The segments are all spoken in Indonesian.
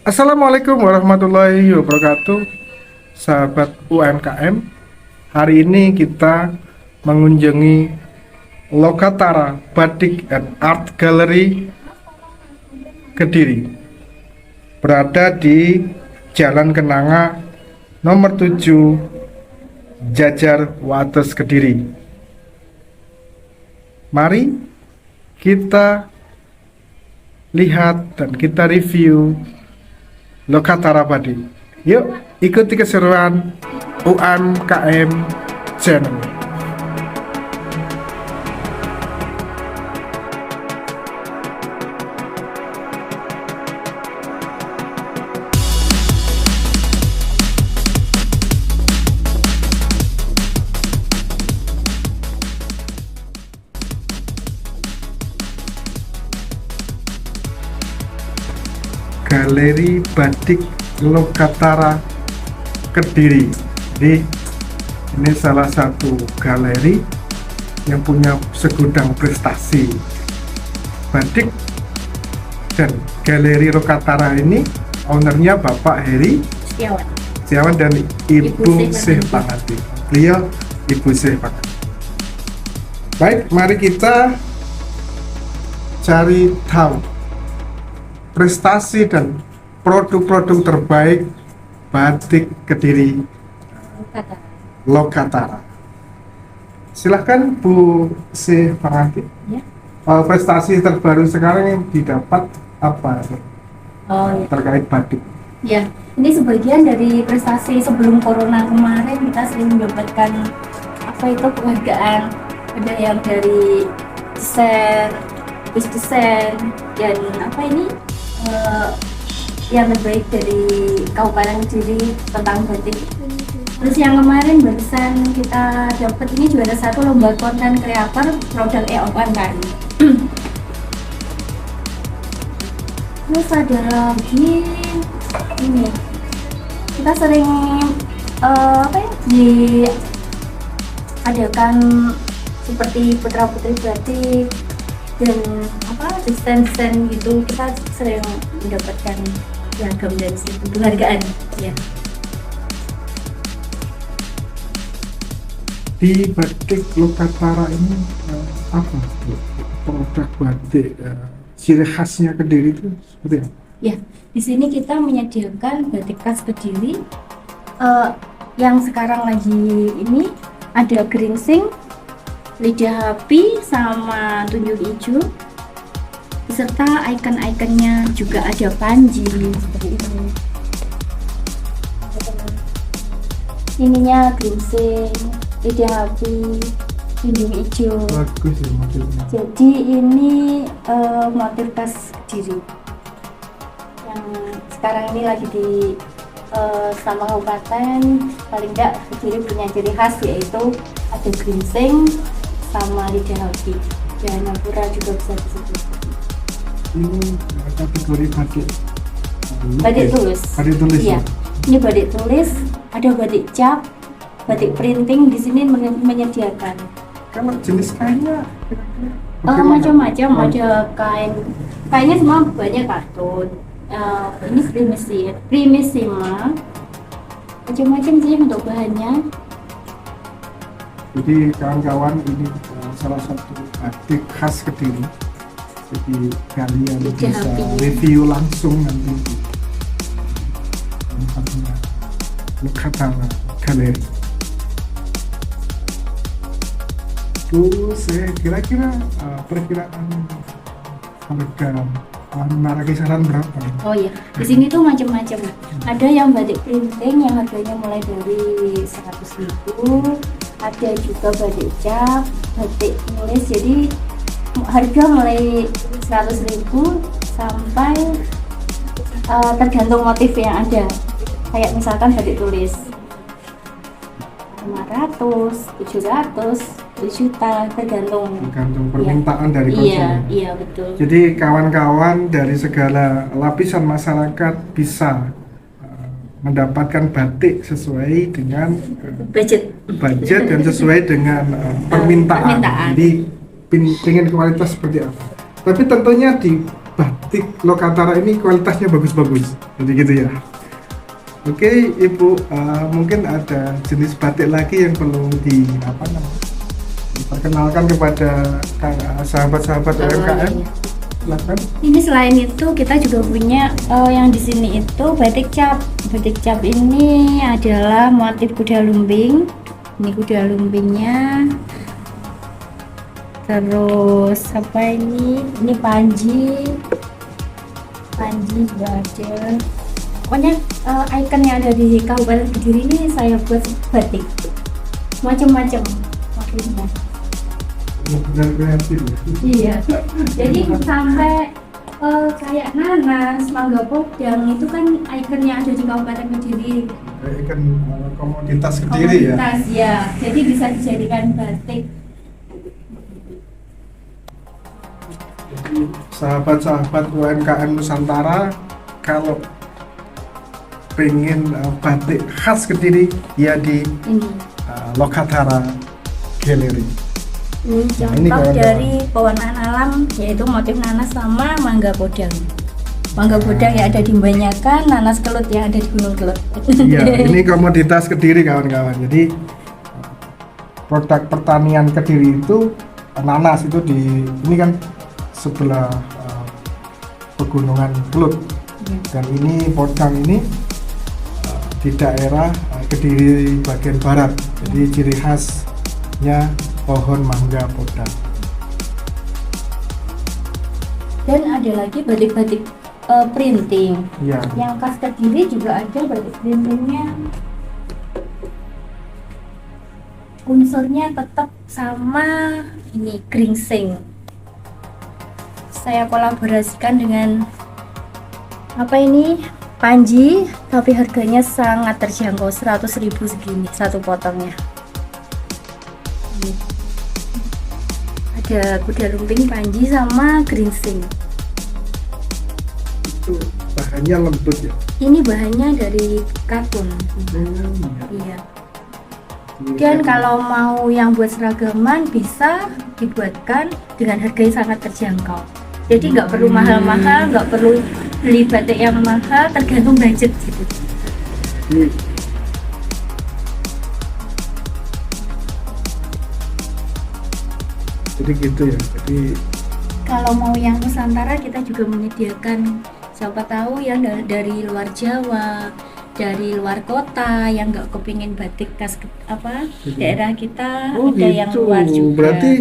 Assalamualaikum warahmatullahi wabarakatuh, sahabat UMKM. Hari ini kita mengunjungi Lokatara Batik and Art Gallery Kediri, berada di Jalan Kenanga nomor 7, Jajar Wates Kediri. Mari kita lihat dan kita review Lokatara Batik. Yuk ikuti keseruan UMKM Channel. Galeri Batik Lokatara Kediri. Jadi ini salah satu galeri yang punya segudang prestasi batik, dan galeri Lokatara ini ownernya Bapak Heri Setiawan dan Ibu Syekh Pangati. Beliau Ibu Syekh Pangati. Baik, mari kita cari tahu prestasi dan produk-produk terbaik batik Kediri Lokatara. Silahkan Bu Syekh Pangati. Ya. Prestasi terbaru sekarang yang didapat apa Ya. terkait batik? Ya, ini sebagian dari prestasi sebelum corona kemarin. Kita sering mendapatkan penghargaan. Ada yang dari desain dan yang terbaik dari Kabupaten Kediri tentang batik. Terus yang kemarin barusan kita dapat ini juara 1 lomba konten kreator produk UMKM. Terus ada lagi ini, kita sering diadakan seperti putra putri batik dan desain gitu. Kita sering mendapatkan piagam dan penghargaan ya. Di batik Lokatara ini apa produk batik ciri khasnya Kediri itu seperti apa? Ya, di sini kita menyediakan batik khas Kediri. Yang sekarang lagi ini ada geringsing, lidah api, sama tunjul hijau, beserta ikon-ikonnya juga ada panji seperti ini. Ininya geringsing, lidah api, tunjul hijau. Bagus ya modelnya. Jadi ini motif khas Kediri yang sekarang ini lagi di sama kabupaten. Paling enggak Kediri punya ciri khas, yaitu ada geringsing sama lidah api, dan Nampura juga bisa disebut. Ini kategori batik Batik tulis. Batik tulis. Iya. Ini batik tulis, ada batik cap, batik printing. Di sini menyediakan Kalau jenis kainnya macam-macam. Ada kainnya semua banyak kartun. Ini primissima, macam-macam sih untuk bahannya. Jadi kawan-kawan, ini salah satu batik khas Kediri. Jadi kalian Lidah bisa api. review langsung nanti di tempatnya Lokatara Gallery. Terus kira-kira perkiraan harga menara kisaran berapa? Oh iya, di sini tuh macam-macam. Ada yang batik printing yang harganya mulai dari 100.000, ada juga batik cap, batik nulis. Jadi harga mulai 100.000 sampai tergantung motif yang ada. Kayak misalkan batik tulis 500, 700, 1 juta, tergantung permintaan dari konsumen. Iya betul. Jadi kawan-kawan dari segala lapisan masyarakat bisa mendapatkan batik sesuai dengan budget dan sesuai dengan permintaan. Jadi ingin kualitas seperti apa. Tapi tentunya di batik Lokatara ini kualitasnya bagus-bagus, jadi gitu ya. Oke Ibu, mungkin ada jenis batik lagi yang perlu diperkenalkan kepada sahabat-sahabat UMKM. Iya. Silakan. Ini selain itu kita juga punya yang di sini itu batik cap. Batik cap ini adalah motif kuda lumbing. Ini kuda lumbingnya. Terus apa ini? Ini panji. Panji juga ada. Pokoknya ikon yang ada di Kabupaten Kediri ini saya buat batik. Macam-macam motifnya. Benar kreatif ya. Iya, jadi sampai kayak nanas, mangga podang itu kan ikon yang ada di Kabupaten Kediri. Ikon komoditas Kediri ya. Komoditas ya, jadi bisa dijadikan batik. Jadi sahabat-sahabat UMKM Nusantara, kalau pengen batik khas Kediri ya di Ini Lokatara Gallery. ini Nah, ini contoh kawan-kawan. dari pewarnaan alam, yaitu motif nanas sama mangga podang. Mangga podang yang ada di Banyakan, nanas kelut yang ada di Gunung Kelut. Iya, ini komoditas Kediri kawan-kawan. Jadi produk pertanian Kediri itu nanas itu ini kan sebelah pegunungan Kelut, dan ini podang ini di daerah Kediri bagian barat. Jadi ciri khasnya pohon mangga podang. Dan ada lagi batik-batik printing. Iya. Yang khas Kediri juga ada batik printingnya. Unsurnya tetap sama ini geringsing. Saya kolaborasikan dengan apa ini? Panji, tapi harganya sangat terjangkau, 100.000 segini satu potongnya. Ini. Ada kuda lumping, panji sama geringsing. Itu bahannya lembut ya. Ini bahannya dari katun. Iya. Dan kalau mau yang buat seragaman bisa dibuatkan dengan harga yang sangat terjangkau. Jadi nggak perlu mahal-mahal, nggak perlu beli batik yang mahal, tergantung budget gitu. Ini jadi gitu ya. Jadi Kalau mau yang Nusantara kita juga menyediakan, siapa tahu yang dari luar Jawa, dari luar kota yang nggak kepingin batik khas daerah kita, ada yang luar juga. Berarti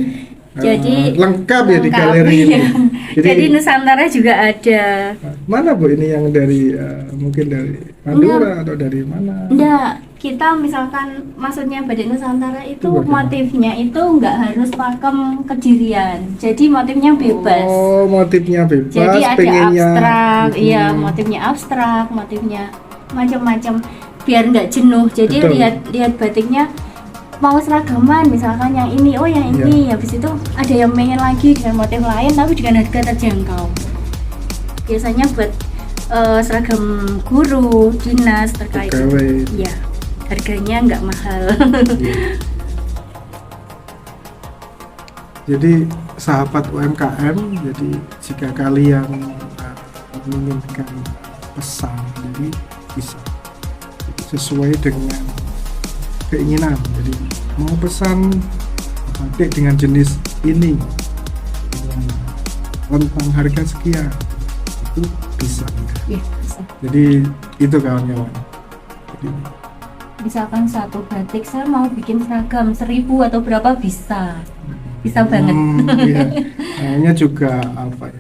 Jadi lengkap ya di lengkap, galeri ini. iya. Jadi Nusantara juga ada. Mana Bu ini yang dari mungkin dari Madura atau dari mana? Enggak, kita misalkan maksudnya batik Nusantara itu bagaimana? motifnya itu nggak harus pakem Kedirian. Jadi motifnya bebas. Oh, motifnya bebas. Jadi ada pengennya abstrak, iya Hmm. motifnya abstrak, motifnya macam-macam biar nggak jenuh. Jadi Betul. lihat batiknya mau seragaman misalkan yang ini, oh yang ini, habis itu ada yang pengen lagi dengan motif lain tapi dengan harga terjangkau. Biasanya buat seragam guru, dinas terkait Pegawai. ya harganya nggak mahal. Iya. Jadi sahabat UMKM, jadi jika kalian menginginkan pesan, jadi bisa sesuai dengan keinginan. Jadi mau pesan batik dengan jenis ini dengan rentang harga sekian, itu bisa. Ya, bisa. Jadi itu kawan-kawan. Jadi, Misalkan satu batik saya mau bikin seragam 1.000 atau berapa bisa banget. Iya. Kayaknya juga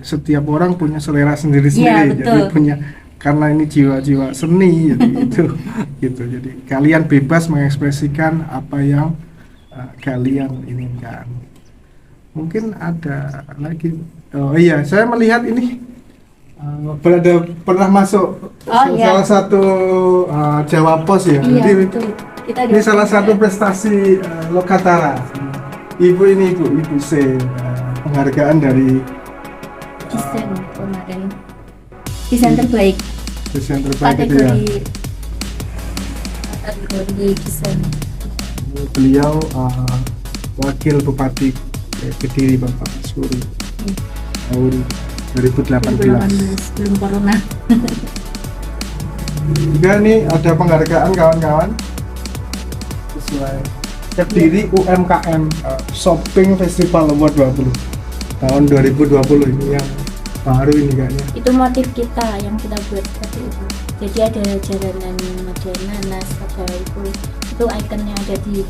setiap orang punya selera sendiri-sendiri, Iya, jadi betul. punya, karena ini jiwa-jiwa seni, jadi itu gitu. Jadi kalian bebas mengekspresikan apa yang kalian inginkan. Mungkin ada lagi. Oh iya, saya melihat ini pernah masuk iya. salah satu Jawa Pos ya. Iya, Jadi betul. Kita ini ada salah juga. satu prestasi Lokatara. Ibu C, penghargaan dari desain kemarin. Desain terbaik. desain terbaik itu ya. Kategori desain. Beliau Wakil Bupati Kediri Bapak Suri tahun 2018. belum corona. Juga nih ada penghargaan kawan-kawan sesuai Kediri UMKM Shopping Festival Award 20 tahun 2020 ini yang baru ini kayaknya. Itu motif kita yang kita buat seperti itu. Jadi ada jalanan model nanas, ada itu ikonnya ada di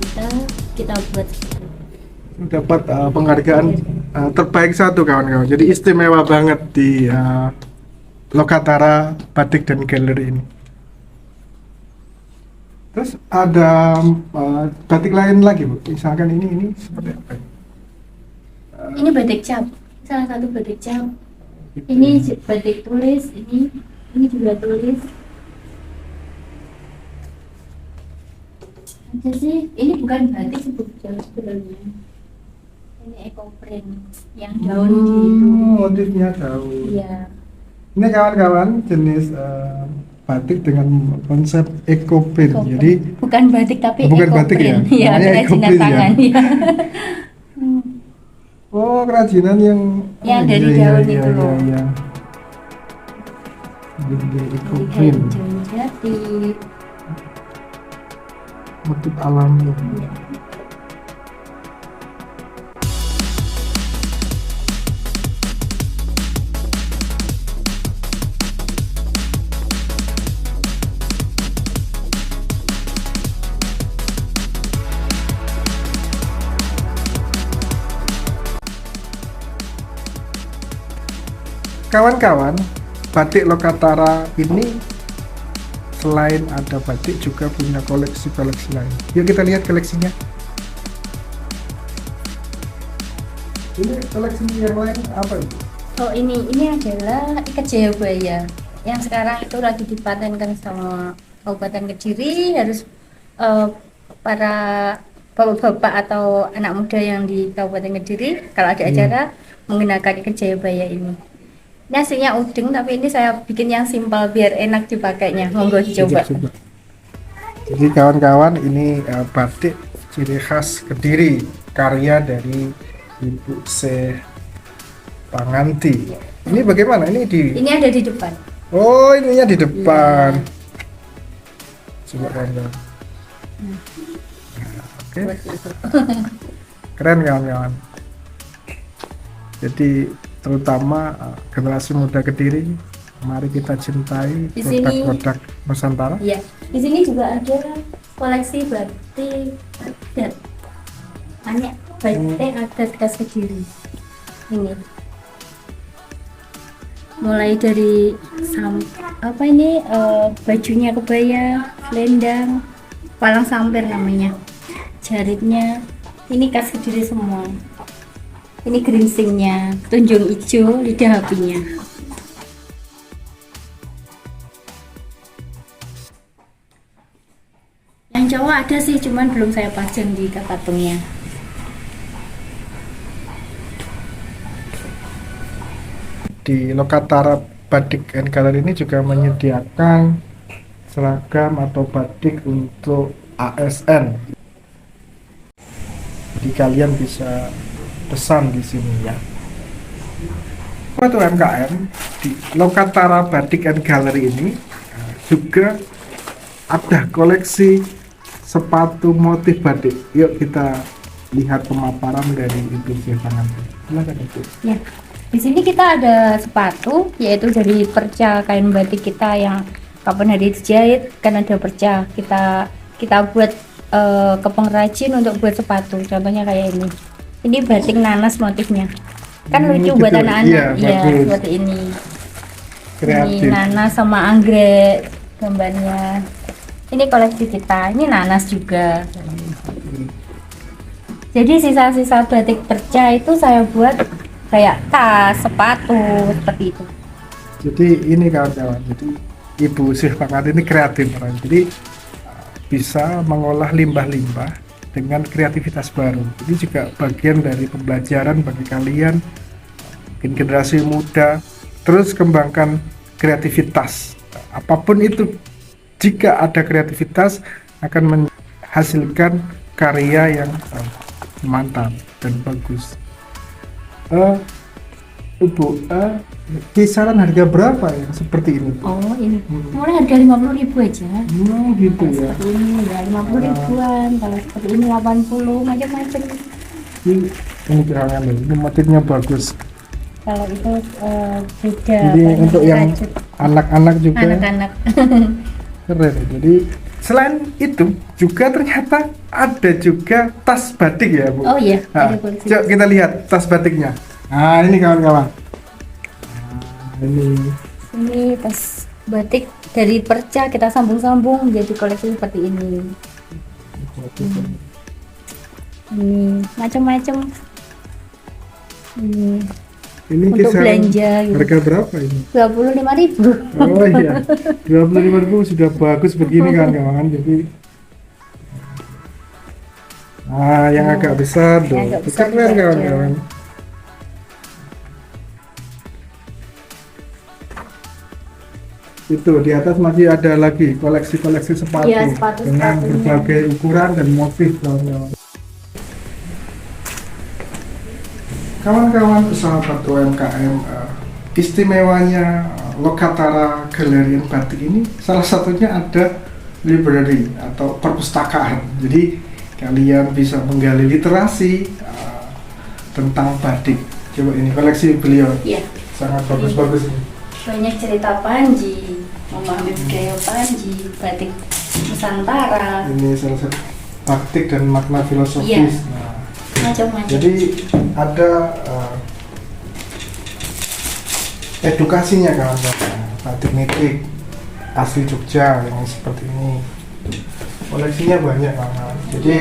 kita buat seperti itu. Dapat penghargaan terbaik satu kawan-kawan. Jadi istimewa banget di Lokatara Batik dan Galeri ini. Terus ada batik lain lagi Bu. Misalkan ini seperti apa? Ini batik cap, salah satu batik cap. Ini batik tulis, ini juga tulis. Ada sih, ini bukan batik sebenarnya. Ini eco print yang daun di itu. Motifnya daun. Iya. Ini kawan-kawan jenis batik dengan konsep eco print. Jadi bukan batik tapi bukan eco batik print. ya. Iya, Namanya eco kerajinan print tangan. ya. Ya. Oh, kerajinan yang dari daun itu loh. Iya. Jadi eco Dari print. daun jati. Motif alami. Iya. Kawan-kawan, batik Lokatara ini selain ada batik juga punya koleksi-koleksi lain. Yuk kita lihat koleksinya. Ini koleksi yang lain apa itu? Oh ini adalah ikat Jayabaya yang sekarang itu lagi dipatenkan sama Kabupaten Kediri. Harus para bapak-bapak atau anak muda yang di Kabupaten Kediri kalau ada acara menggunakan ikat Jayabaya ini. Ini hasilnya udeng tapi ini saya bikin yang simpel biar enak dipakainya. Monggo dicoba. Jadi kawan-kawan ini batik ciri khas Kediri, karya dari Ibu C. Panganti. Ini bagaimana? Ini ada di depan. Oh, ininya di depan. Coba kawan-kawan. Oke. Keren kawan-kawan. Jadi terutama generasi muda Kediri, mari kita cintai Di sini- produk-produk Nusantara. Iya. Di sini juga ada koleksi batik adat. Banyak batik adat khas Kediri. Ini. Mulai dari bajunya kebaya, selendang, palang sampir namanya. Jaritnya ini khas Kediri semua. Ini geringsingnya, tunjung hijau, lidah apinya. Yang cowok ada sih, cuman belum saya pasang di patungnya. Di Lokatara Batik and Galeri ini juga menyediakan seragam atau batik untuk ASN. Jadi kalian bisa pesan di sini ya. Buat UMKM di Lokatara Batik and Galeri ini juga ada koleksi sepatu motif batik. Yuk kita lihat pemaparan dari Ibu Panganti. Silakan Ibu. Ya, di sini kita ada sepatu, yaitu dari perca kain batik kita yang kapan hari dijahit, kan ada perca. Kita buat ke pengrajin untuk buat sepatu. Contohnya kayak ini. Ini batik nanas motifnya. Kan lucu buat gitu. anak-anak. Iya, Iya, bagus. seperti ini. Kreatif. Ini nanas sama anggrek gambarnya. Ini koleksi kita. Ini nanas juga. Jadi sisa-sisa batik perca itu saya buat kayak tas, sepatu, seperti itu. Jadi ini kawan-kawan. Jadi Ibu Syih Panganti ini kreatif orang. Jadi bisa mengolah limbah-limbah dengan kreativitas baru. Ini juga bagian dari pembelajaran bagi kalian, mungkin generasi muda, terus kembangkan kreativitas. Apapun itu, jika ada kreativitas akan menghasilkan karya yang mantap dan bagus. Ibu, kisaran harga berapa yang seperti ini? Oh ini mulai harga 50.000 aja. Gitu ya. Seperti ini ya 50 ribuan, kalau seperti ini 80 macam-macam. Ini kira-kira ini motifnya bagus. Kalau itu beda. Jadi untuk yang rajut. anak-anak juga Anak-anak. keren. Jadi selain itu juga ternyata ada juga tas batik ya Bu. Oh iya, Nah, ada koleksi. coba kita lihat tas batiknya. Nah ini kawan-kawan. Nah, Ini tas batik dari perca kita sambung-sambung jadi koleksi seperti ini. Ini macam-macam. ini Untuk kisaran belanja gitu. harga berapa ini? 25.000. Oh iya, 25.000 sudah bagus begini kawan-kawan. Jadi yang agak besar Yang dong. agak besar Keren juga kawan-kawan. Itu di atas masih ada lagi koleksi-koleksi sepatu, Iya, sepatu, dengan sepatunya. berbagai ukuran dan motif kawan-kawan. Kawan-kawan sahabat UMKM, istimewanya Lokatara Galerian Batik ini salah satunya ada library atau perpustakaan. Jadi kalian bisa menggali literasi tentang batik. Coba ini koleksi beliau, Iya. sangat bagus-bagus ini. Banyak cerita Panji, memahami budaya Panji, batik Nusantara, Ini salah satu batik dan makna filosofis. Iya. Nah, macam-macam. jadi ada edukasinya kawan-kawan. Batik nitik asli Jogja yang seperti ini. Koleksinya banyak kawan-kawan. Jadi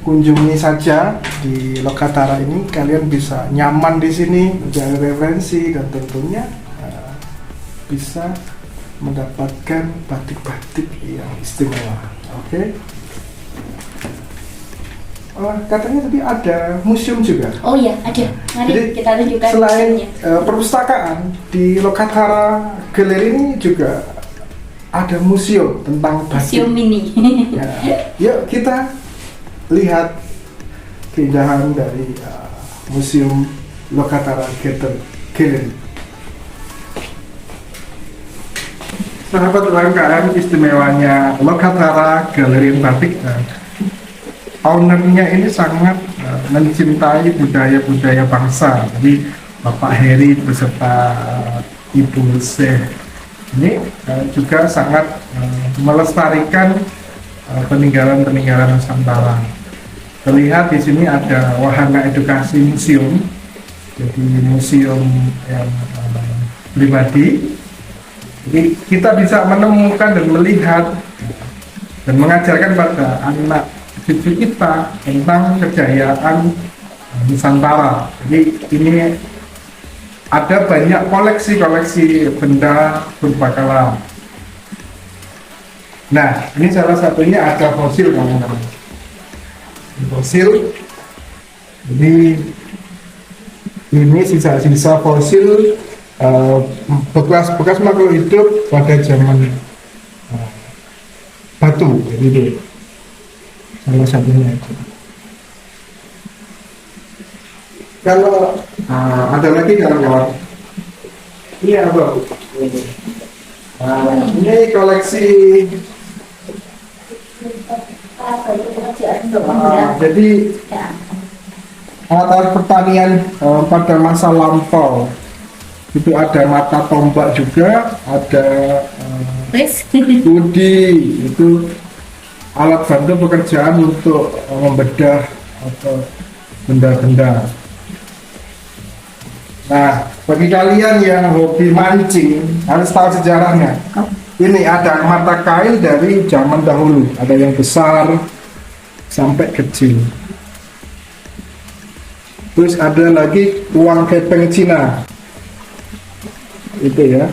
kunjungi saja di Lokatara ini, kalian bisa nyaman di sini, mencari referensi dan tentunya bisa mendapatkan batik-batik yang istimewa. Oke. Katanya tadi ada museum juga. Oh iya, ada. Mari Jadi, kita tunjukkan selain museumnya. perpustakaan di Lokatara Galeri ini juga ada museum tentang batik. Museum mini. Ya, yuk kita lihat keindahan dari museum Lokatara Galeri. Sahabat UMKM, istimewanya Lokatara Galeri Batik, ownernya ini sangat mencintai budaya-budaya bangsa. Jadi Bapak Heri beserta Ibu Syekh ini juga sangat melestarikan peninggalan-peninggalan Nusantara. Terlihat di sini ada wahana edukasi museum, jadi museum yang pribadi. Jadi kita bisa menemukan dan melihat dan mengajarkan pada anak cucu kita tentang kejayaan Nusantara. Jadi ini ada banyak koleksi-koleksi benda purbakala. Nah, ini salah satunya ada fosil kawan-kawan. Fosil. Jadi ini sisa-sisa fosil bekas makhluk hidup pada zaman batu. Jadi itu salah satunya itu. Kalau ada lagi kawan-kawan. Ini apa? Ini koleksi. Jadi alat pertanian pada masa lampau itu ada mata tombak juga, ada studi, itu alat bantu pekerjaan untuk membedah atau benda-benda. Nah, bagi kalian yang hobi mancing harus tahu sejarahnya. Ini ada mata kail dari zaman dahulu, ada yang besar sampai kecil. Terus ada lagi uang kepeng Cina, itu ya.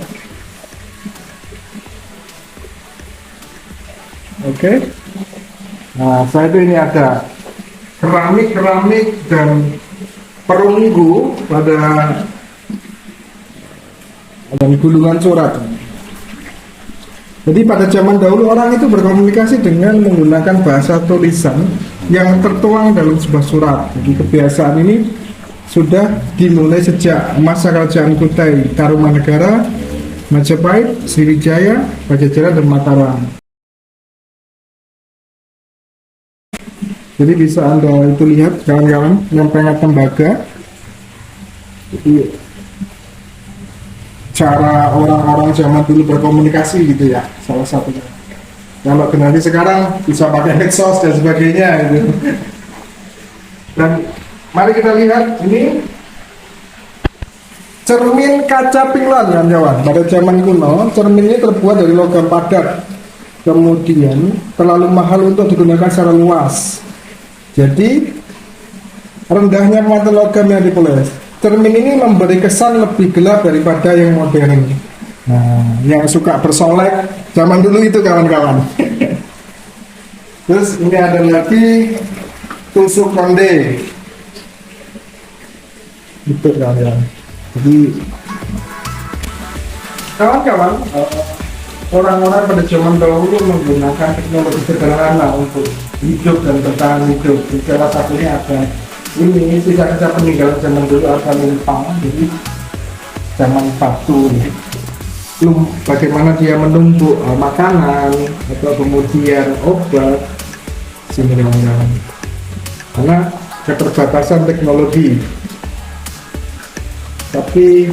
Oke. Nah, setelah itu ini ada keramik dan perunggu pada gulungan surat. Jadi pada zaman dahulu orang itu berkomunikasi dengan menggunakan bahasa tulisan yang tertuang dalam sebuah surat. Jadi kebiasaan ini sudah dimulai sejak masa kerajaan Kutai Tarumanegara, Majapahit, Sriwijaya, Pajajaran, dan Mataram. Jadi bisa Anda itu lihat kawan-kawan yang pengen tembaga. Jadi cara orang-orang zaman dulu berkomunikasi gitu ya, salah satunya. Kalau generasi sekarang bisa pakai medsos dan sebagainya gitu. Dan mari kita lihat ini cermin kaca pinglan kawan-kawan. Pada zaman kuno cermin ini terbuat dari logam padat, kemudian terlalu mahal untuk digunakan secara luas. Jadi rendahnya muatan logam yang dipoles. Cermin ini memberi kesan lebih gelap daripada yang modern. Nah, yang suka bersolek zaman dulu itu kawan-kawan. Terus ini ada lagi tusuk konde. Itu kawan-kawan. Jadi kawan-kawan, orang-orang pada zaman dahulu menggunakan teknologi sederhana untuk hidup dan bertahan hidup. Salah satunya ada ini sisa-sisa peninggalan zaman dulu, ada lumpang, jadi zaman batu. Bagaimana dia menumbuk makanan atau kemudian obat, sini kawan-kawan. Karena keterbatasan teknologi. Tapi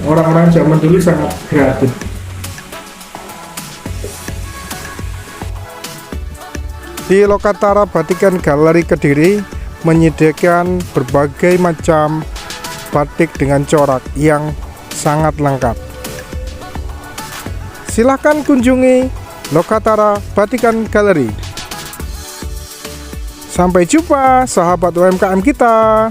orang-orang zaman dulu sangat kreatif. Di Lokatara Batikan Galeri Kediri menyediakan berbagai macam batik dengan corak yang sangat lengkap. Silahkan kunjungi Lokatara Batikan Galeri. Sampai jumpa sahabat UMKM kita.